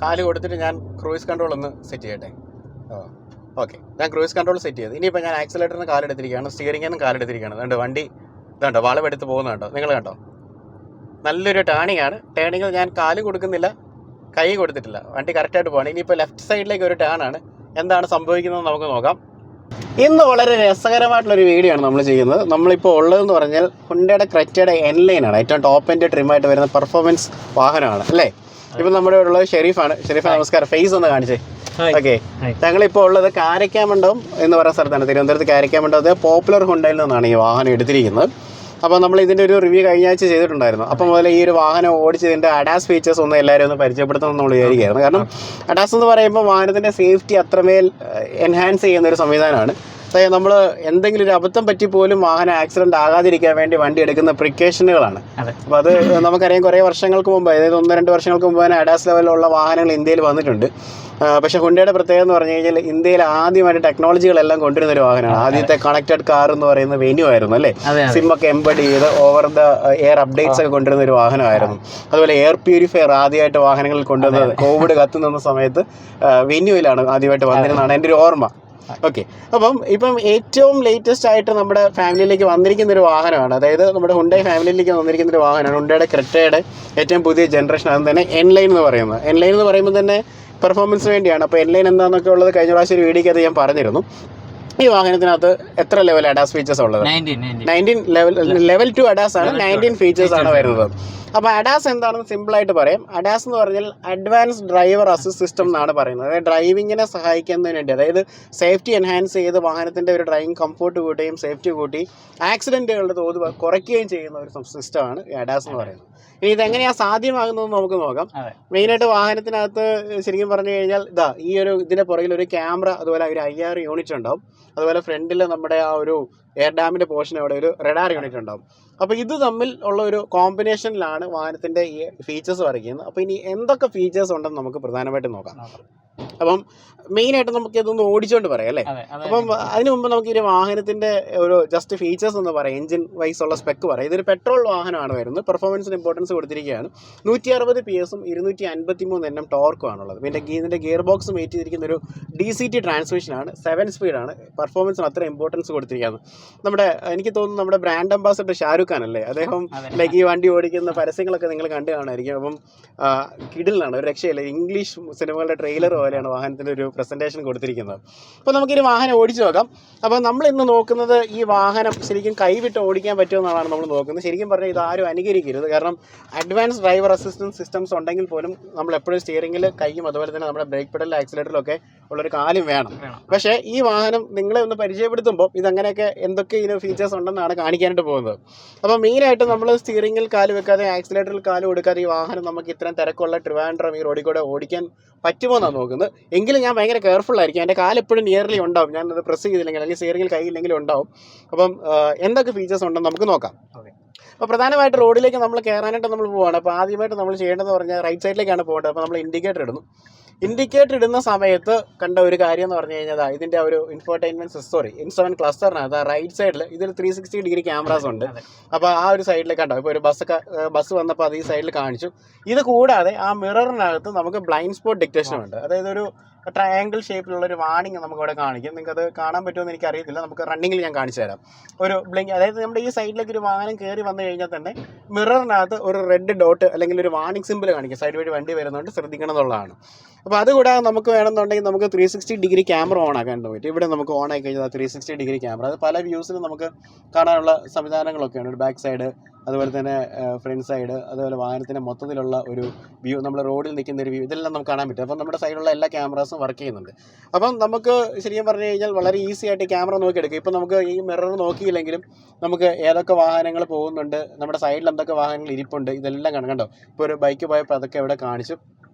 കാല് കൊടുത്തിട്ട് ഞാൻ ക്രൂയിസ് കൺട്രോൾ ഒന്ന് സെറ്റ് ചെയ്യട്ടെ. ഓക്കെ, ഞാൻ ക്രൂയിസ് കൺട്രോൾ സെറ്റ് ചെയ്ത് ഇനിയിപ്പോൾ ഞാൻ ആക്സിലേറ്ററിന് കാലെടുത്തിരിക്കുകയാണ്, സ്റ്റിയറിംഗിൽ നിന്നും കാലെടുത്തിരിക്കുകയാണ്. അതുകൊണ്ട് വണ്ടി ഇതുണ്ടോ വളവെടുത്ത് പോകുന്നുണ്ടോ, നിങ്ങൾ കണ്ടോ? നല്ലൊരു ടേണിംഗ് ആണ്. ടേണിങ്ങിൽ ഞാൻ കാല് കൊടുക്കുന്നില്ല, കൈ കൊടുത്തിട്ടില്ല, വണ്ടി കറക്റ്റായിട്ട് പോകണം. ഇനിയിപ്പോൾ ലെഫ്റ്റ് സൈഡിലേക്ക് ഒരു ടേൺ ആണ്. എന്താണ് സംഭവിക്കുന്നത് നമുക്ക് നോക്കാം. ഇന്ന് വളരെ രസകരമായിട്ടുള്ളൊരു വീഡിയോ ആണ് നമ്മൾ ചെയ്യുന്നത്. നമ്മളിപ്പോൾ ഉള്ളതെന്ന് പറഞ്ഞാൽ ഹുണ്ടയുടെ ക്രെറ്റയുടെ എൻലൈനാണ്, ഏറ്റവും ടോപ്പ് എൻഡ് ട്രിമായിട്ട് വരുന്ന പെർഫോമൻസ് വാഹനമാണ് അല്ലേ. ഇപ്പം നമ്മുടെ ഉള്ളത് ഷെരീഫാണ്. ഷെരീഫ് നമസ്കാരം, ഫേസ് ഒന്ന് കാണിച്ചേ. ഓക്കെ, ഞങ്ങളിപ്പോൾ ഉള്ളത് കാരക്കാമണ്ഡപം എന്ന് പറയുന്ന സ്ഥലത്താണ്, തിരുവനന്തപുരത്ത് കാരക്കാമണ്ഡപത്തെ പോപ്പുലർ ഹുണ്ടയിൽ നിന്നാണ് ഈ വാഹനം എടുത്തിരിക്കുന്നത്. അപ്പോൾ നമ്മൾ ഇതിൻ്റെ ഒരു റിവ്യൂ കഴിഞ്ഞ ആഴ്ച ചെയ്തിട്ടുണ്ടായിരുന്നു. അപ്പം മുതൽ ഈ ഒരു വാഹനം ഓടിച്ചതിൻ്റെ അഡാസ് ഫീച്ചേഴ്സ് ഒന്ന് എല്ലാവരും ഒന്ന് പരിചയപ്പെടുത്തണം നമ്മൾ വിചാരിക്കുകയായിരുന്നു. കാരണം അഡാസ് എന്ന് പറയുമ്പോൾ വാഹനത്തിൻ്റെ സേഫ്റ്റി അത്രമേൽ എൻഹാൻസ് ചെയ്യുന്ന ഒരു സംവിധാനമാണ്. അതായത് നമ്മൾ എന്തെങ്കിലും ഒരു അബദ്ധം പറ്റിപ്പോലും വാഹനം ആക്സിഡൻറ്റ് ആകാതിരിക്കാൻ വേണ്ടി വണ്ടി എടുക്കുന്ന പ്രിക്കോഷനുകളാണ്. അപ്പോൾ അത് നമുക്കറിയാം, കുറേ വർഷങ്ങൾക്ക് മുമ്പ്, അതായത് 1-2 വർഷങ്ങൾക്ക് മുമ്പ് തന്നെ അഡാസ് ലെവലിലുള്ള വാഹനങ്ങൾ ഇന്ത്യയിൽ വന്നിട്ടുണ്ട്. പക്ഷേ ഹുണ്ടയുടെ പ്രത്യേകത എന്ന് പറഞ്ഞു കഴിഞ്ഞാൽ ഇന്ത്യയിൽ ആദ്യമായിട്ട് ടെക്നോളജികളെല്ലാം കൊണ്ടുവരുന്ന ഒരു വാഹനമാണ്. ആദ്യത്തെ കണക്റ്റഡ് കാർ എന്ന് പറയുന്നത് വെന്യൂ ആയിരുന്നു അല്ലേ. സിമ്മൊക്കെ എംബഡ് ചെയ്ത് ഓവർ ദ എയർ അപ്ഡേറ്റ്സ് ഒക്കെ കൊണ്ടുവരുന്ന ഒരു വാഹനമായിരുന്നു. അതുപോലെ എയർ പ്യൂരിഫയർ ആദ്യമായിട്ട് വാഹനങ്ങളിൽ കൊണ്ടുവന്നത് കോവിഡ് കത്തുനിന്ന സമയത്ത് വെന്യൂയിലാണ് ആദ്യമായിട്ട് വന്നിരുന്നതാണ് എൻ്റെ ഒരു ഓർമ്മ. ഓക്കെ, ഇപ്പം ഏറ്റവും ലേറ്റസ്റ്റ് ആയിട്ട് നമ്മുടെ ഫാമിലിയിലേക്ക് വന്നിരിക്കുന്ന ഒരു വാഹനമാണ്, അതായത് നമ്മുടെ ഹുണ്ടായി ഫാമിലിയിലേക്ക് വന്നിരിക്കുന്ന ഒരു വാഹനമാണ് ഹുണ്ടയുടെ ക്രെറ്റയുടെ ഏറ്റവും പുതിയ ജനറേഷൻ. അത് തന്നെ എൻലൈൻ എന്ന് പറയുന്നത്. എൻലൈൻ എന്ന് പറയുമ്പോൾ തന്നെ പെർഫോമൻസിന് വേണ്ടിയാണ്. അപ്പോൾ എൻലൈൻ എന്താണെന്നൊക്കെ ഉള്ളത് കഴിഞ്ഞ പ്രാവശ്യം ഒരു വീഡിയോയ്ക്ക് അത് ഞാൻ പറഞ്ഞിരുന്നു. ഈ വാഹനത്തിനകത്ത് എത്ര ലെവൽ അഡാസ് ഫീച്ചേഴ്സ് ഉള്ളത്? 19 ലെവൽ 2 അഡാസ് ആണ്, 19 ഫീച്ചേഴ്സ് ആണ് വരുന്നത്. അപ്പോൾ അഡാസ് എന്താണെന്ന് സിമ്പിളായിട്ട് പറയാം. അഡാസ് എന്ന് പറഞ്ഞാൽ അഡ്വാൻസ് ഡ്രൈവർ അസിസ്റ്റ് സിസ്റ്റം എന്നാണ് പറയുന്നത്. അതായത് ഡ്രൈവിങ്ങിനെ സഹായിക്കുന്നതിന് വേണ്ടി, അതായത് സേഫ്റ്റി എൻഹാൻസ് ചെയ്ത് വാഹനത്തിൻ്റെ ഒരു ഡ്രൈവിംഗ് കംഫോർട്ട് കൂട്ടുകയും സേഫ്റ്റി കൂട്ടി ആക്സിഡൻറ്റുകളുടെ തോത് കുറയ്ക്കുകയും ചെയ്യുന്ന ഒരു സിസ്റ്റമാണ് ഈ അഡാസ് എന്ന് പറയുന്നത്. ഇനി ഇതെങ്ങനെയാണ് സാധ്യമാകുന്നതെന്ന് നമുക്ക് നോക്കാം. മെയിനായിട്ട് വാഹനത്തിനകത്ത് ശരിക്കും പറഞ്ഞു കഴിഞ്ഞാൽ ഇതിൻ്റെ പുറകിൽ ഒരു ക്യാമറ, അതുപോലെ ഒരു 5000 യൂണിറ്റ് ഉണ്ടാവും. അതുപോലെ ഫ്രണ്ടിൽ നമ്മുടെ ആ ഒരു എയർ ഡാമിൻ്റെ പോർഷൻ അവിടെ ഒരു റഡാർ യൂണിറ്റ് ഉണ്ടാവും. അപ്പോൾ ഇത് തമ്മിൽ ഉള്ള ഒരു കോമ്പിനേഷനിലാണ് വാഹനത്തിൻ്റെ ഈ ഫീച്ചേഴ്സ് വരയ്ക്കുന്നത്. അപ്പോൾ ഇനി എന്തൊക്കെ ഫീച്ചേഴ്സ് ഉണ്ടെന്ന് നമുക്ക് പ്രധാനമായിട്ടും നോക്കാം. അപ്പം മെയിനായിട്ട് നമുക്ക് ഇതൊന്ന് ഓടിച്ചുകൊണ്ട് പറയാം അല്ലേ. അപ്പം അതിന് മുമ്പ് നമുക്ക് ഈ വാഹനത്തിൻ്റെ ഒരു ജസ്റ്റ് ഫീച്ചേഴ്സ് എന്ന് പറയാം, എഞ്ചിൻ വൈസ് ഉള്ള സ്പെക്ക് പറയാം. ഇതൊരു പെട്രോൾ വാഹനമാണ് വരുന്നത്. പെർഫോമൻസിന് ഇമ്പോർട്ടൻസ് കൊടുത്തിരിക്കുകയാണ്. 160 PS 253 Nm ടോർക്കും ആണുള്ളത്. പിന്നെ ഇതിൻ്റെ ഗിയർ ബോക്സും വെയിറ്റ് ചെയ്തിരിക്കുന്ന ഒരു DCT ട്രാൻസ്മിഷനാണ്, 7 സ്പീഡാണ്. പെർഫോമൻസിന് അത്ര ഇമ്പോർട്ടൻസ് കൊടുത്തിരിക്കുകയാണ്. എനിക്ക് തോന്നുന്നു നമ്മുടെ ബ്രാൻഡ് അംബാസഡർ ഷാരൂഖ് ഖാൻ അല്ലേ, അദ്ദേഹം ലൈക്ക് ഈ വണ്ടി ഓടിക്കുന്ന പരസ്യങ്ങളൊക്കെ നിങ്ങൾ കണ്ടു കാണുമായിരിക്കും. അപ്പം കിടിലാണ്, ഒരു രക്ഷയില്ല. ഇംഗ്ലീഷ് സിനിമകളുടെ ട്രെയിലർ പോലെയാണ് വാഹനത്തിൻ്റെ ഒരു പ്രസൻറ്റേഷൻ കൊടുത്തിരിക്കുന്നത്. അപ്പോൾ നമുക്കൊരു വാഹനം ഓടിച്ചു നോക്കാം. അപ്പോൾ നമ്മൾ ഇന്ന് നോക്കുന്നത് ഈ വാഹനം ശരിക്കും കൈവിട്ട് ഓടിക്കാൻ പറ്റുമെന്നാണ് നമ്മൾ നോക്കുന്നത്. ശരിക്കും പറഞ്ഞാൽ ഇതാരും അനുകരിക്കരുത്. കാരണം അഡ്വാൻസ് ഡ്രൈവർ അസിസ്റ്റൻസ് സിസ്റ്റംസ് ഉണ്ടെങ്കിൽ പോലും നമ്മൾ എപ്പോഴും സ്റ്റിയറിംഗിൽ കൈയും അതുപോലെ തന്നെ നമ്മുടെ ബ്രേക്ക് പെഡലിലും ആക്സിലേറ്ററിലൊക്കെ ഉള്ളൊരു കാലും വേണം. പക്ഷേ ഈ വാഹനം നിങ്ങളെ ഒന്ന് പരിചയപ്പെടുത്തുമ്പോൾ ഇതങ്ങനെയൊക്കെ എന്തൊക്കെ ഇതിന് ഫീച്ചേഴ്സ് ഉണ്ടെന്നാണ് കാണിക്കാനായിട്ട് പോകുന്നത്. അപ്പോൾ മെയിനായിട്ട് നമ്മൾ സ്റ്റിയറിംഗിൽ കാല് വെക്കാതെ ആക്സിലേറ്ററിൽ കാല് കൊടുക്കാതെ ഈ വാഹനം നമുക്ക് ഇത്രയും തിരക്കുള്ള ട്രിവാൻഡ്രം ഈ റോഡിൽ കൂടെ ഓടിക്കാൻ പറ്റുമോ എന്നാണ് നോക്കുന്നത്. എങ്കിലും ഞാൻ ഭയങ്കര കെയർഫുൾ ആയിരിക്കും. എൻ്റെ കാല് എപ്പോഴും നിയർലി ഉണ്ടാവും, ഞാനത് പ്രസ് ചെയ്തില്ലെങ്കിൽ അല്ലെങ്കിൽ സ്റ്റിയറിംഗിൽ കൈയില്ലെങ്കിലും ഉണ്ടാവും. അപ്പം എന്തൊക്കെ ഫീച്ചേഴ്സ് ഉണ്ടെന്ന് നമുക്ക് നോക്കാം. അപ്പോൾ പ്രധാനമായിട്ട് റോഡിലേക്ക് നമ്മൾ കയറാനായിട്ട് നമ്മൾ പോവുകയാണ്. അപ്പോൾ ആദ്യമായിട്ട് നമ്മൾ ചെയ്യേണ്ടതെന്ന് പറഞ്ഞാൽ റൈറ്റ് സൈഡിലേക്കാണ് പോകേണ്ടത്. അപ്പോൾ നമ്മൾ ഇൻഡിക്കേറ്റർ ഇടുന്നു. ഇൻഡിക്കേറ്റർ ഇടുന്ന സമയത്ത് കണ്ട ഒരു കാര്യം എന്ന് പറഞ്ഞു കഴിഞ്ഞാൽ ഇതിൻ്റെ ഒരു ഇൻസ്ട്രുമെൻറ്റ് ക്ലസ്റ്ററിനകത്ത് റൈറ്റ് സൈഡിൽ ഇതിൽ 360 ഡിഗ്രി ക്യാമറാസ് ഉണ്ട്. അപ്പോൾ ആ ഒരു സൈഡിലേക്ക് കണ്ടോ, ഇപ്പോൾ ഒരു ബസ് വന്നപ്പോൾ അത് ഈ സൈഡിൽ കാണിച്ചു. ഇത് കൂടാതെ ആ മിററിനകത്ത് നമുക്ക് ബ്ലൈൻഡ് സ്പോട്ട് ഡിറ്റക്ഷൻ ഉണ്ട്. അതായത് ഒരു ട്രയാങ്കിൾ ഷേപ്പിലുള്ളൊരു വാണിംഗ് നമുക്കവിടെ കാണിക്കും. നിങ്ങൾക്കത് കാണാൻ പറ്റുമെന്ന് എനിക്കറിയത്തില്ല, നമുക്ക് റണ്ണിങ്ങിൽ ഞാൻ കാണിച്ചു തരാം. ഒരു ബ്ലിങ്ക്, അതായത് നമ്മുടെ ഈ സൈഡിലേക്ക് ഒരു വാഹനം കയറി വന്നു കഴിഞ്ഞാൽ തന്നെ മിററിനകത്ത് ഒരു റെഡ് ഡോട്ട് അല്ലെങ്കിൽ ഒരു വാണിംഗ് സിമ്പിൾ കാണിക്കും, സൈഡ് വഴി വണ്ടി വരുന്നതുകൊണ്ട് ശ്രദ്ധിക്കണം എന്നുള്ളതാണ്. അപ്പോൾ അതുകൂടാതെ നമുക്ക് വേണമെന്നുണ്ടെങ്കിൽ നമുക്ക് 360 ഡിഗ്രി ക്യാമറ ഓൺ ആക്കാൻ പറ്റും. ഇവിടെ നമുക്ക് ഓൺ ആയി കഴിഞ്ഞാൽ 360 ഡിഗ്രി ക്യാമറ, അത് പല വ്യൂസിലും നമുക്ക് കാണാനുള്ള സംവിധാനങ്ങളൊക്കെയാണ്. ഒരു ബാക്ക് സൈഡ്, അതുപോലെ തന്നെ ഫ്രണ്ട് സൈഡ്, അതുപോലെ വാഹനത്തിൻ്റെ മൊത്തത്തിലുള്ള ഒരു വ്യൂ, നമ്മൾ റോഡിൽ നിൽക്കുന്ന ഒരു വ്യൂ, ഇതെല്ലാം നമുക്ക് കാണാൻ പറ്റും. അപ്പം നമ്മുടെ സൈഡിലുള്ള എല്ലാ ക്യാമറാസും വർക്ക് ചെയ്യുന്നുണ്ട്. അപ്പം നമുക്ക് ശരിക്കും പറഞ്ഞു കഴിഞ്ഞാൽ വളരെ ഈസി ആയിട്ട് ക്യാമറ നോക്കിയെടുക്കും. ഇപ്പം നമുക്ക് ഈ മിറർ നോക്കിയില്ലെങ്കിലും നമുക്ക് ഏതൊക്കെ വാഹനങ്ങൾ പോകുന്നുണ്ട്, നമ്മുടെ സൈഡിൽ എന്തൊക്കെ വാഹനങ്ങൾ ഇരിപ്പുണ്ട്, ഇതെല്ലാം കണ്ടോ. ഇപ്പോൾ ഒരു ബൈക്ക് പോയപ്പോൾ അതൊക്കെ ഇവിടെ കാണിച്ചു.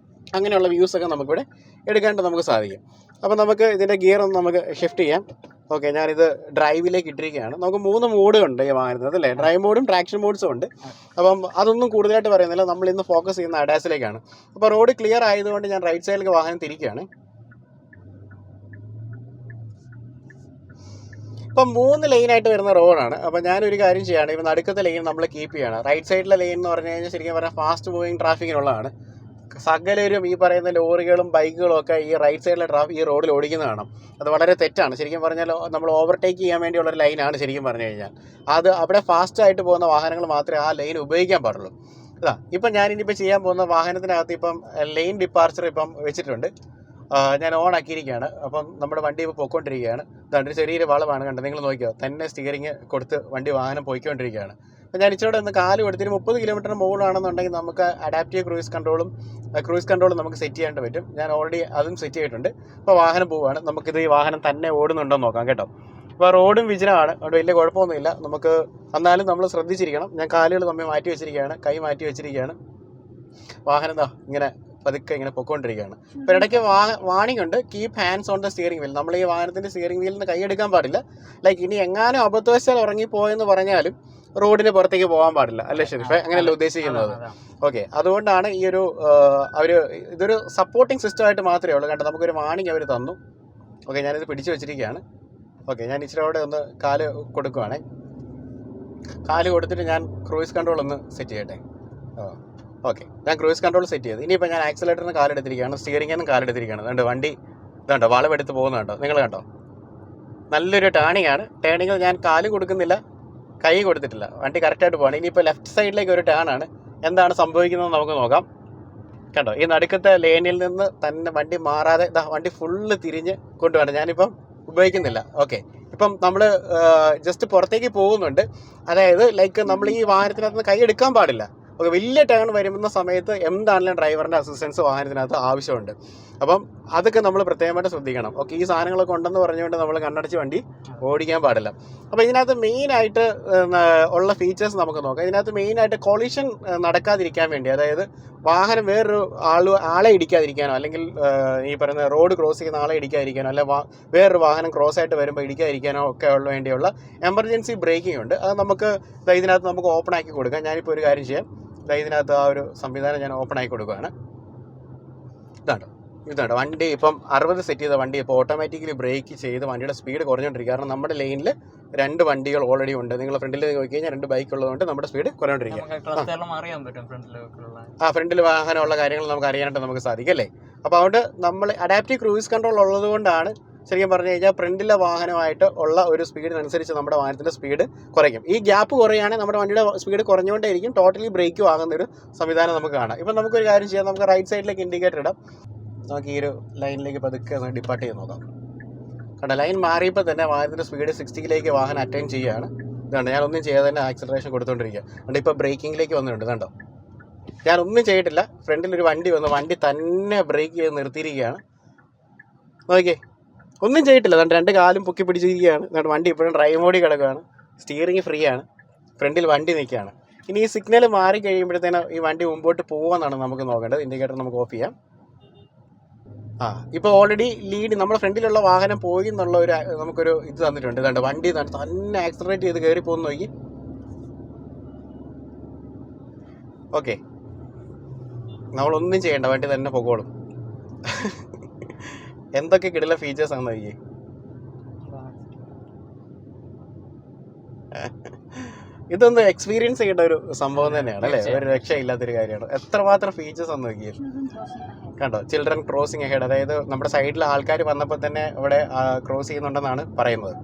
അങ്ങനെയുള്ള വ്യൂസൊക്കെ നമുക്കിവിടെ എടുക്കാനായിട്ട് നമുക്ക് സാധിക്കും. അപ്പോൾ നമുക്ക് ഇതിൻ്റെ ഗിയർ ഒന്ന് നമുക്ക് ഷിഫ്റ്റ് ചെയ്യാം. ഓക്കെ, ഞാനിത് ഡ്രൈവിലേക്ക് ഇട്ടിരിക്കുകയാണ്. നമുക്ക് 3 മോഡുണ്ട് ഈ വാഹനത്തിന് അല്ലേ, ഡ്രൈവ് മോഡും ട്രാക്ഷൻ മോഡ്സും ഉണ്ട്. അപ്പം അതൊന്നും കൂടുതലായിട്ട് പറയുന്നില്ല, നമ്മൾ ഇന്ന് ഫോക്കസ് ചെയ്യുന്ന അഡാസിലേക്കാണ്. അപ്പോൾ റോഡ് ക്ലിയർ ആയതുകൊണ്ട് ഞാൻ റൈറ്റ് സൈഡിലേക്ക് വാഹനം തിരിക്കുകയാണ്. ഇപ്പം 3 ലൈനായിട്ട് വരുന്ന റോഡാണ്. അപ്പോൾ ഞാനൊരു കാര്യം ചെയ്യുകയാണ്, ഇപ്പം നടുക്കത്തെ ലൈൻ നമ്മൾ കീപ്പ് ചെയ്യുകയാണ്. റൈറ്റ് സൈഡിലെ ലൈൻ എന്ന് പറഞ്ഞു കഴിഞ്ഞാൽ ശരിക്കും പറഞ്ഞാൽ ഫാസ്റ്റ് മൂവിങ് ട്രാഫിക്കിനുള്ളതാണ്. സകലരും ഈ പറയുന്ന ലോറികളും ബൈക്കുകളും ഒക്കെ ഈ റൈറ്റ് സൈഡിലെ ഈ റോഡിൽ ഓടിക്കുന്ന കാണാം. അത് വളരെ തെറ്റാണ്. ശരിക്കും പറഞ്ഞാൽ നമ്മൾ ഓവർടേക്ക് ചെയ്യാൻ വേണ്ടിയുള്ളൊരു ലൈനാണ് ശരിക്കും പറഞ്ഞു കഴിഞ്ഞാൽ. അത് അവിടെ ഫാസ്റ്റായിട്ട് പോകുന്ന വാഹനങ്ങൾ മാത്രമേ ആ ലൈൻ ഉപയോഗിക്കാൻ പാടുള്ളൂ. ഇപ്പം ഞാനിനിയിപ്പോൾ ചെയ്യാൻ പോകുന്ന വാഹനത്തിനകത്ത് ഇപ്പം ലെയിൻ ഡിപ്പാർച്ചർ ഇപ്പം വെച്ചിട്ടുണ്ട്. ഞാൻ ഓൺ ആക്കിയിരിക്കുകയാണ്. അപ്പം നമ്മുടെ വണ്ടി ഇപ്പോൾ പോയിക്കൊണ്ടിരിക്കുകയാണ്. ഇതാണ്ട് ചെറിയൊരു വളവാണ് കണ്ടത്, നിങ്ങൾ നോക്കിയോ, തന്നെ സ്റ്റിയറിങ് കൊടുത്ത് വാഹനം പോയിക്കൊണ്ടിരിക്കുകയാണ്. അപ്പോൾ ഞാൻ ഇച്ചിരി ഒന്ന് കാല് കൊടുത്തിട്ട് 30 കിലോമീറ്ററിന് മുകളിലാണെന്നുണ്ടെങ്കിൽ നമുക്ക് അഡാപ്റ്റീവ് ക്രൂയിസ് കൺട്രോളും നമുക്ക് സെറ്റ് ചെയ്യാണ്ട് പറ്റും. ഞാൻ ഓൾറെഡി അതും സെറ്റ് ചെയ്തിട്ടുണ്ട്. അപ്പോൾ വാഹനം പോവുകയാണ്. നമുക്കിത് ഈ വാഹനം തന്നെ ഓടുന്നുണ്ടോ എന്ന് നോക്കാം കേട്ടോ. അപ്പോൾ റോഡും വിജനമാണ്, അതുകൊണ്ട് വലിയ കുഴപ്പമൊന്നുമില്ല. നമുക്ക് എന്നാലും നമ്മൾ ശ്രദ്ധിച്ചിരിക്കണം. ഞാൻ കാലുകൾ തമ്മിൽ മാറ്റി വെച്ചിരിക്കുകയാണ്, കൈ മാറ്റി വെച്ചിരിക്കുകയാണ്. വാഹനം ഇങ്ങനെ പതുക്കെ ഇങ്ങനെ പൊയ്ക്കൊണ്ടിരിക്കുകയാണ്. ഇപ്പോൾ ഇടയ്ക്ക് വാണിംഗ് ഉണ്ട്, keep hands on the steering wheel. നമ്മൾ ഈ വാഹനത്തിൻ്റെ സ്റ്റിയറിംഗ് വീലിൽ നിന്ന് കൈയെടുക്കാൻ പാടില്ല. ലൈക്ക് ഇനി എങ്ങാനും അബദ്ധവശാൽ ഉറങ്ങിപ്പോയെന്ന് പറഞ്ഞാലും റോഡിന് പുറത്തേക്ക് പോകാൻ പാടില്ല, അല്ലേ ഷെരീഫെ? അങ്ങനെയല്ല ഉദ്ദേശിക്കുന്നത്. ഓക്കെ, അതുകൊണ്ടാണ് ഈ ഒരു ഇതൊരു സപ്പോർട്ടിങ് സിസ്റ്റമായിട്ട് മാത്രമേ ഉള്ളൂ. കണ്ടോ, നമുക്കൊരു വാണിംഗ് അവർ തന്നു. ഓക്കെ, ഞാനിത് പിടിച്ചു വെച്ചിരിക്കുകയാണ്. ഓക്കെ, ഞാൻ ഇച്ചിരി അവിടെ ഒന്ന് കാല് കൊടുക്കുവാണേ. കാല് കൊടുത്തിട്ട് ഞാൻ ക്രൂയിസ് കൺട്രോൾ ഒന്ന് സെറ്റ് ചെയ്യട്ടെ. ഓക്കെ, ഞാൻ ക്രൂയിസ് കൺട്രോൾ സെറ്റ് ചെയ്ത് ഇനിയിപ്പോൾ ഞാൻ ആക്സിലേറ്ററിന് കാലെടുത്തിരിക്കുകയാണ്, സ്റ്റിയറിംഗിൽ നിന്നും കാലെടുത്തിരിക്കുകയാണ്. അതുകൊണ്ട് വണ്ടി ഇതുണ്ടോ, വളവെടുത്ത് പോകുന്നുണ്ടോ, നിങ്ങൾ കണ്ടോ? നല്ലൊരു ടേണിംഗ് ആണ്. ടേണിങ്ങിൽ ഞാൻ കാല് കൊടുക്കുന്നില്ല, കൈ കൊടുത്തിട്ടില്ല, വണ്ടി കറക്റ്റായിട്ട് പോകണം. ഇനിയിപ്പോൾ ലെഫ്റ്റ് സൈഡിലേക്ക് ഒരു ടേണാണ്. എന്താണ് സംഭവിക്കുന്നത് നമുക്ക് നോക്കാം. കണ്ടോ, ഈ നടുക്കത്തെ ലേനിൽ നിന്ന് തന്നെ വണ്ടി മാറാതെ വണ്ടി ഫുള്ള് തിരിഞ്ഞ് കൊണ്ടുപോകണം. ഞാനിപ്പം ഉപയോഗിക്കുന്നില്ല. ഓക്കെ, ഇപ്പം നമ്മൾ ജസ്റ്റ് പുറത്തേക്ക് പോകുന്നുണ്ട്. അതായത് ലൈക്ക് നമ്മൾ ഈ വാഹനത്തിനകത്ത് നിന്ന് കൈ എടുക്കാൻ പാടില്ല. ഓക്കെ, വലിയ ടേൺ വരുന്ന സമയത്ത് എന്താണെങ്കിലും ഡ്രൈവറിൻ്റെ അസിസ്റ്റൻസ് വാഹനത്തിനകത്ത് ആവശ്യമുണ്ട്. അപ്പം അതൊക്കെ നമ്മൾ പ്രത്യേകമായിട്ട് ശ്രദ്ധിക്കണം. ഓക്കെ, ഈ സാധനങ്ങളൊക്കെ ഉണ്ടെന്ന് പറഞ്ഞുകൊണ്ട് നമ്മൾ കണ്ണടച്ച് വണ്ടി ഓടിക്കാൻ പാടില്ല. അപ്പോൾ ഇതിനകത്ത് മെയിനായിട്ട് ഉള്ള ഫീച്ചേഴ്സ് നമുക്ക് നോക്കാം. ഇതിനകത്ത് മെയിനായിട്ട് കൊളിഷൻ നടക്കാതിരിക്കാൻ വേണ്ടി, അതായത് വാഹനം വേറൊരു ആളെ ഇടിക്കാതിരിക്കാനോ, അല്ലെങ്കിൽ ഈ പറയുന്ന റോഡ് ക്രോസ് ചെയ്യുന്ന ആളെ ഇടിക്കാതിരിക്കാനോ, അല്ലെ വേറൊരു വാഹനം ക്രോസ് ആയിട്ട് വരുമ്പോൾ ഇടിക്കാതിരിക്കാനോ ഒക്കെ ഉള്ള വേണ്ടിയുള്ള എമർജൻസി ബ്രേക്കിംഗ് ഉണ്ട്. അത് നമുക്ക് ഇതിനകത്ത് നമുക്ക് ഓപ്പൺ ആക്കി കൊടുക്കാം. ഞാനിപ്പോൾ ഒരു കാര്യം ചെയ്യാം, ഇതിനകത്ത് ആ ഒരു സംവിധാനം ഞാൻ ഓപ്പൺ ആക്കി കൊടുക്കുകയാണ്. ഇതാണ് വണ്ടി ഇപ്പം 60 സെറ്റ് ചെയ്ത വണ്ടി ഇപ്പോൾ ഓട്ടോമാറ്റിക്കലി ബ്രേക്ക് ചെയ്ത് വണ്ടിയുടെ സ്പീഡ് കുറഞ്ഞുകൊണ്ടിരിക്കുക. കാരണം നമ്മുടെ ലൈനിൽ 2 വണ്ടികൾ ഓൾറെഡി ഉണ്ട്. നിങ്ങൾ ഫ്രണ്ടിൽ നോക്കി കഴിഞ്ഞാൽ 2 ബൈക്ക് ഉള്ളതുകൊണ്ട് നമ്മുടെ സ്പീഡ് കുറഞ്ഞുകൊണ്ടിരിക്കുക. ഫ്രണ്ടിൽ വാഹനമുള്ള കാര്യങ്ങൾ നമുക്ക് അറിയാനായിട്ട് നമുക്ക് സാധിക്കും, അല്ലേ? അപ്പോൾ അതുകൊണ്ട് നമ്മൾ അഡാപ്റ്റീവ് ക്രൂയിസ് കൺട്രോൾ ഉള്ളതുകൊണ്ടാണ് ശരിക്കും പറഞ്ഞു കഴിഞ്ഞാൽ ഫ്രണ്ടിലെ വാഹനമായിട്ട് ഉള്ള ഒരു സ്പീഡിനനുസരിച്ച് നമ്മുടെ വാഹനത്തിൻ്റെ സ്പീഡ് കുറയ്ക്കും. ഈ ഗ്യാപ്പ് കുറയുകയാണെങ്കിൽ നമ്മുടെ വണ്ടിയുടെ സ്പീഡ് കുറഞ്ഞുകൊണ്ടേയിരിക്കും. ടോട്ടലി ബ്രേക്കും ആകുന്നൊരു സംവിധാനം നമുക്ക് കാണാം. ഇപ്പം നമുക്കൊരു കാര്യം ചെയ്യാം, നമുക്ക് റൈറ്റ് സൈഡിലേക്ക് ഇൻഡിക്കേറ്റർ ഇടാം. നമുക്ക് ഈ ഒരു ലൈനിലേക്ക് പതുക്കെ ഒന്ന് ഡിപ്പാർട്ട് ചെയ്ത് നോക്കാം. കണ്ടോ, ലൈൻ മാറിയപ്പോൾ തന്നെ വാഹനത്തിൻ്റെ സ്പീഡ് 60ലേക്ക് വാഹനം അറ്റൈൻ ചെയ്യുകയാണ്. ഇതുണ്ട്, ഞാനൊന്നും ചെയ്യാതെ തന്നെ ആക്സിലറേഷൻ കൊടുത്തുകൊണ്ടിരിക്കുക. അതുകൊണ്ട് ഇപ്പോൾ ബ്രേക്കിങ്ങിലേക്ക് വന്നിട്ടുണ്ട്. കണ്ടോ, ഞാനൊന്നും ചെയ്തിട്ടില്ല. ഫ്രണ്ടിലൊരു വണ്ടി വന്നു, വണ്ടി തന്നെ ബ്രേക്ക് ചെയ്ത് നിർത്തിയിരിക്കുകയാണ്. നോക്കിയേ, ഒന്നും ചെയ്തിട്ടില്ല. അതുകൊണ്ട് 2 കാലും പൊക്കി പിടിച്ചിരിക്കുകയാണ്. അതുകൊണ്ട് വണ്ടി ഇപ്പോഴും ഡ്രൈവ് മോഡിൽ കിടക്കുകയാണ്. സ്റ്റിയറിംഗ് ഫ്രീ ആണ്. ഫ്രണ്ടിൽ വണ്ടി നിൽക്കുകയാണ്. ഇനി ഈ സിഗ്നൽ മാറി കഴിയുമ്പോഴത്തേനും ഈ വണ്ടി മുമ്പോട്ട് പോകുമെന്നാണ് നമുക്ക് നോക്കേണ്ടത്. ഇൻഡിക്കേറ്റർ നമുക്ക് ഓഫ് ചെയ്യാം. ഇപ്പോൾ ഓൾറെഡി ലീഡ് നമ്മുടെ ഫ്രണ്ടിലുള്ള വാഹനം പോയി എന്നുള്ള നമുക്കൊരു ഇത് തന്നിട്ടുണ്ട്. ഇതുണ്ട്, വണ്ടി തന്നെ ആക്സിലറേറ്റ് ചെയ്ത് കയറി പോകുന്ന നോക്കി. ഓക്കെ, നമ്മളൊന്നും ചെയ്യണ്ട, വണ്ടി തന്നെ പൊക്കോളും. എന്തൊക്കെ കിടില ഫീച്ചേഴ്സ് ആണെന്ന് നോക്കിയേ. ഇതൊന്ന് എക്സ്പീരിയൻസ് ചെയ്യേണ്ട ഒരു സംഭവം തന്നെയാണ്, അല്ലേ? ഒരു രക്ഷയില്ലാത്തൊരു കാര്യമാണ്. എത്രമാത്രം ഫീച്ചേഴ്സ് ആണെന്ന് നോക്കിയേ. കണ്ടോ, ചിൽഡ്രൻ ക്രോസിങ് ഹെഡ്, അതായത് നമ്മുടെ സൈഡിൽ ആൾക്കാർ വന്നപ്പോൾ തന്നെ ഇവിടെ ക്രോസ് ചെയ്യുന്നുണ്ടെന്നാണ് പറയുന്നത്.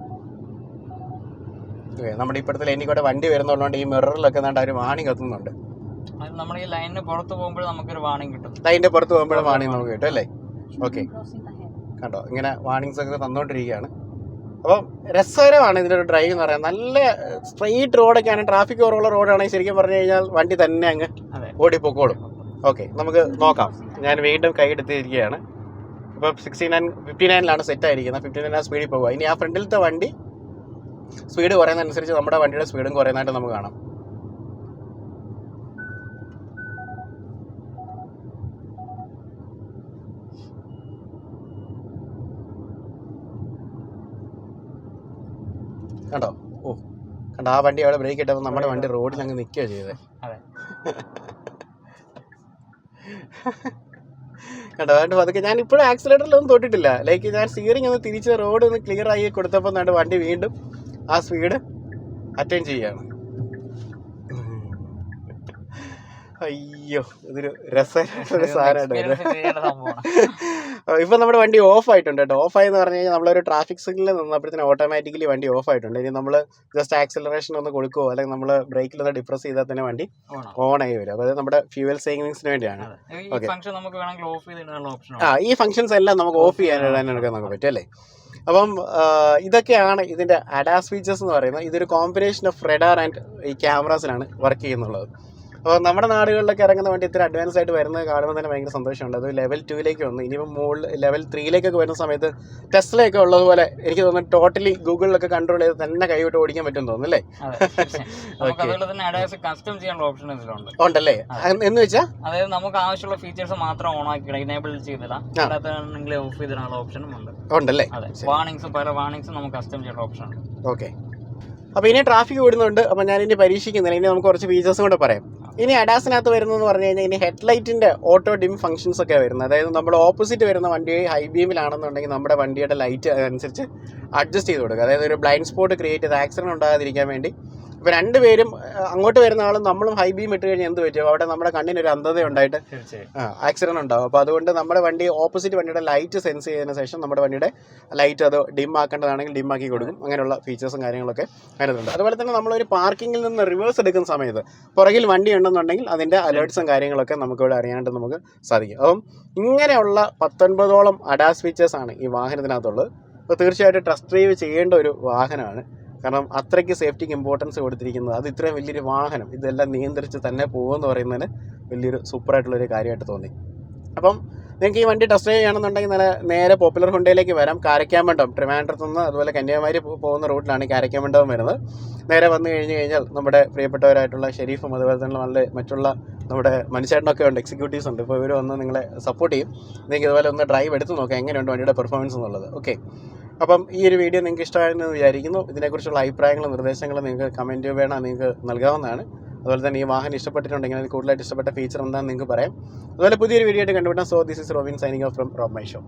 നമ്മുടെ ഇപ്പോഴത്തെ ലൈനിൽ കൂടെ വണ്ടി വരുന്നതുകൊണ്ട് ഈ മിററിലൊക്കെ ഒരു വാണിംഗ് എത്തുന്നുണ്ട്. നമ്മൾ ഈ ലൈനിന് പുറത്ത് പോകുമ്പോൾ നമുക്കൊരു വാണിംഗ് കിട്ടും. ലൈനിന്റെ പുറത്ത് പോകുമ്പോഴും വാണിംഗ് നമുക്ക് കിട്ടും, അല്ലേ? ഓക്കെ, കണ്ടോ, ഇങ്ങനെ വാണിങ്സ് ഒക്കെ തന്നുകൊണ്ടിരിക്കുകയാണ്. അപ്പം രസകരമാണ് ഇതിൻ്റെ ഒരു ഡ്രൈവ് എന്ന് പറയാൻ. നല്ല സ്ട്രെയിറ്റ് റോഡൊക്കെയാണ്, ട്രാഫിക് കുറവുള്ള റോഡാണെങ്കിൽ ശരിക്കും പറഞ്ഞു കഴിഞ്ഞാൽ വണ്ടി തന്നെ അങ്ങ് ഓടിപ്പോക്കോളും. ഓക്കെ, നമുക്ക് നോക്കാം. ഞാൻ വീണ്ടും കൈ എടുത്തിരിക്കുകയാണ്. ഇപ്പോൾ 59 സെറ്റായിരിക്കുന്നത്. 59 സ്പീഡിൽ പോകുക. ഇനി ആ ഫ്രണ്ടിലത്തെ വണ്ടി സ്പീഡ് കുറയുന്നതനുസരിച്ച് നമ്മുടെ വണ്ടിയുടെ സ്പീഡും കുറയുന്നതായിട്ട് നമുക്ക് കാണാം. കണ്ടോ, കണ്ടോ, ആ വണ്ടി അവിടെ ബ്രേക്ക് ഇട്ടപ്പോൾ നമ്മുടെ വണ്ടി റോഡിൽ അങ്ങ് നിൽക്കുകയാണ് ചെയ്തത്. കണ്ടോ, അതുകൊണ്ട് അതൊക്കെ ഞാൻ ഇപ്പോഴും ആക്സിലേറ്ററിലൊന്നും തൊട്ടിട്ടില്ല. ലൈക്ക് ഞാൻ സ്റ്റിയറിംഗ് ഒന്ന് തിരിച്ച് റോഡ് ഒന്ന് ക്ലിയർ ആയി കൊടുത്തപ്പോൾ വണ്ടി വീണ്ടും ആ സ്പീഡ് അറ്റൈൻ ചെയ്യുകയാണ്. അയ്യോ ഇതൊരു രസമായിട്ടൊരു സാധനമാണ്. എക്സ്പീരിയൻസ് ചെയ്യേണ്ട സംഭവമാണ്. ഇപ്പം നമ്മുടെ വണ്ടി ഓഫ് ആയിട്ടുണ്ട് കേട്ടോ. ഓഫ് ആയെന്ന് പറഞ്ഞു കഴിഞ്ഞാൽ നമ്മളൊരു ട്രാഫിക് സിഗ്നലിൽ നിന്നപ്പോഴത്തേന് ഓട്ടോമാറ്റിക്കലി വണ്ടി ഓഫ് ആയിട്ടുണ്ട്. ഇനി നമ്മൾ ജസ്റ്റ് ആക്സിലറേഷൻ ഒന്ന് കൊടുക്കുമോ അല്ലെങ്കിൽ നമ്മൾ ബ്രേക്കിലൊന്ന് ഡിപ്രസ് ചെയ്താൽ തന്നെ വണ്ടി ഓൺ ആയി വരും. അപ്പോൾ അത് നമ്മുടെ ഫ്യൂവൽ സേവിങ്സിന് വേണ്ടിയാണ്. ഈ ഫംഗ്ഷൻ നമുക്ക് വേണമെങ്കിൽ ഓഫ് ചെയ്തിടാനുള്ള ഓപ്ഷൻ ആ ഈ ഫങ്ഷൻസ് എല്ലാം നമുക്ക് ഓഫ് ചെയ്യാനായിട്ട് നമുക്ക് പറ്റും അല്ലേ. അപ്പം ഇതൊക്കെയാണ് ഇതിൻ്റെ അഡാസ് ഫീച്ചേഴ്സ് എന്ന് പറയുന്നത്. ഇതൊരു കോമ്പിനേഷൻ ഓഫ് റെഡാർ ആൻഡ് ഈ ക്യാമറാസിലാണ് വർക്ക് ചെയ്യുന്നുള്ളത്. അപ്പോൾ നമ്മുടെ നാടുകളിലൊക്കെ ഇറങ്ങുന്ന വണ്ടി ഇത്ര അഡ്വാൻസ് ആയിട്ട് വരുന്നത് കാണുമ്പോൾ തന്നെ ഭയങ്കര സന്തോഷമുണ്ട്. അത് ലെവൽ 2 വന്നു. ഇനിയിപ്പോൾ മുകളിൽ ലെവൽ 3 വരുന്ന സമയത്ത് ടെസ്ലയൊക്കെ ഉള്ളതുപോലെ എനിക്ക് തോന്നുന്നു ടോട്ടലി ഗൂഗിളിലൊക്കെ കൺട്രോൾ ചെയ്ത് തന്നെ കൈവിട്ട് ഓടിക്കാൻ പറ്റും തോന്നുന്നു അല്ലേ. കസ്റ്റം ചെയ്യാനുള്ള ഓപ്ഷൻ ഇതിലുണ്ട്. ഉണ്ടല്ലേ എന്ന് വെച്ചാൽ അതായത് നമുക്ക് ആവശ്യമുള്ള ഫീച്ചേഴ്സ് മാത്രം ഓൺ ആക്കി എനേബിൾ ചെയ്തിടാം. ഓഫ് ചെയ്തിടാനുള്ള ഓപ്ഷനും ഉണ്ട്. ഉണ്ടല്ലേ. വാർണിംഗ്സും പല വാർണിംഗ്സും നമുക്ക് കസ്റ്റം ചെയ്യേണ്ട ഓപ്ഷൻ ഉണ്ട്. ഓക്കെ. അപ്പോൾ ഇനി ട്രാഫിക് കൂടുന്നുണ്ട്. അപ്പോൾ ഞാൻ ഇനി പരീക്ഷിക്കുന്നില്ല. ഇനി നമുക്ക് കുറച്ച് ഫീച്ചേഴ്സും കൂടെ പറയാം. ഇനി അഡാസിനകത്ത് വരുന്നതെന്ന് പറഞ്ഞു കഴിഞ്ഞാൽ ഇനി ഹെഡ്ലൈറ്റിൻ്റെ ഓട്ടോ ഡിം ഫംഗ്ഷൻസ് ഒക്കെ വരുന്നത്. അതായത് നമ്മൾ ഓപ്പോസിറ്റ് വരുന്ന വണ്ടി ഹൈ ബീമിലാണെന്നുണ്ടെങ്കിൽ നമ്മുടെ വണ്ടിയുടെ ലൈറ്റ് അനുസരിച്ച് അഡ്ജസ്റ്റ് ചെയ്ത് കൊടുക്കുക. അതായത് ഒരു ബ്ലൈൻഡ് സ്പോട്ട് ക്രിയേറ്റ് ചെയ്ത് ആക്സിഡൻറ്റ് ഉണ്ടാകാതിരിക്കാൻ വേണ്ടി. ഇപ്പോൾ രണ്ടുപേരും അങ്ങോട്ട് വരുന്ന ആളും നമ്മളും ഹൈ ബീം ഇട്ട് കഴിഞ്ഞാൽ എന്ത് പറ്റും, അവിടെ നമ്മുടെ കണ്ണിനൊരു അന്ധത ഉണ്ടായിട്ട് ആക്സിഡൻറ്റ് ഉണ്ടാകും. അപ്പോൾ അതുകൊണ്ട് നമ്മുടെ വണ്ടി ഓപ്പോസിറ്റ് വണ്ടിയുടെ ലൈറ്റ് സെൻസ് ചെയ്തതിന് ശേഷം നമ്മുടെ വണ്ടിയുടെ ലൈറ്റ് അത് ഡിം ആക്കേണ്ടതാണെങ്കിൽ ഡിം ആക്കി കൊടുക്കും. അങ്ങനെയുള്ള ഫീച്ചേഴ്സും കാര്യങ്ങളൊക്കെ അതിനകത്തുണ്ട്. അതുപോലെ തന്നെ നമ്മളൊരു പാർക്കിങ്ങിൽ നിന്ന് റിവേഴ്സ് എടുക്കുന്ന സമയത്ത് പുറകിൽ വണ്ടി ഉണ്ടെന്നുണ്ടെങ്കിൽ അതിൻ്റെ അലേർട്ട്സും കാര്യങ്ങളൊക്കെ നമുക്കിവിടെ അറിയാനായിട്ട് നമുക്ക് സാധിക്കും. അപ്പം ഇങ്ങനെയുള്ള 19ഓളം അഡാസ് ഫീച്ചേഴ്സാണ് ഈ വാഹനത്തിനകത്തുള്ളത്. അപ്പോൾ തീർച്ചയായിട്ടും ടെസ്റ്റ് ഡ്രൈവ് ചെയ്യേണ്ട ഒരു വാഹനമാണ്. കാരണം അത്രയ്ക്ക് സേഫ്റ്റിക്ക് ഇമ്പോർട്ടൻസ് കൊടുത്തിരിക്കുന്നത്. അത് ഇത്രയും വലിയൊരു വാഹനം ഇതെല്ലാം നിയന്ത്രിച്ച് തന്നെ പോകുമെന്ന് പറയുന്നതിന് വലിയൊരു സൂപ്പറായിട്ടുള്ളൊരു കാര്യമായിട്ട് തോന്നി. അപ്പം നിങ്ങൾക്ക് ഈ വണ്ടി ടെസ്റ്റ് ഡ്രൈവ് ചെയ്യണമെന്നുണ്ടെങ്കിൽ നേരെ പോപ്പുലർ ഹുണ്ടയിലേക്ക് വരാം. കാരക്കാമണ്ഡം ട്രിവാൻഡ്രത്ത് നിന്ന് അതുപോലെ കന്യാകുമാരി പോകുന്ന റൂട്ടിലാണ് കാരക്കാമണ്ഡപം വരുന്നത്. നേരെ വന്നു കഴിഞ്ഞാൽ നമ്മുടെ പ്രിയപ്പെട്ടവരായിട്ടുള്ള ഷെരീഫും അതുപോലെ തന്നെ നല്ല മറ്റുള്ള നമ്മുടെ മനുഷ്യനൊക്കെ ഉണ്ട്, എക്സിക്യൂട്ടീവ്സ് ഉണ്ട്. ഇപ്പോൾ ഇവർ വന്ന് നിങ്ങളെ സപ്പോർട്ട് ചെയ്യും. നിങ്ങൾക്ക് ഇതുപോലെ ഒന്ന് ഡ്രൈവ് എടുത്ത് നോക്കാം എങ്ങനെയുണ്ട് വണ്ടിയുടെ പെർഫോമൻസ് എന്നുള്ളത്. ഓക്കെ. അപ്പം ഈ ഒരു വീഡിയോ നിങ്ങൾക്ക് ഇഷ്ടമായെന്ന് വിചാരിക്കുന്നു. ഇതിനെക്കുറിച്ചുള്ള അഭിപ്രായങ്ങളും നിർദ്ദേശങ്ങളും നിങ്ങൾക്ക് കമൻറ്റ് വേണം നിങ്ങൾക്ക് നൽകാവുന്നതാണ്. അതുപോലെ തന്നെ ഈ വാഹനം ഇഷ്ടപ്പെട്ടിട്ടുണ്ടെങ്കിൽ അതിന് കൂടുതലായിട്ട് ഇഷ്ടപ്പെട്ട ഫീച്ചർ എന്താണെന്ന് നിങ്ങൾക്ക് പറയാം. അതുപോലെ പുതിയൊരു വീഡിയോ ആയിട്ട് കണ്ടുപിട്ടാം. So this is Robin signing off from Rob my show.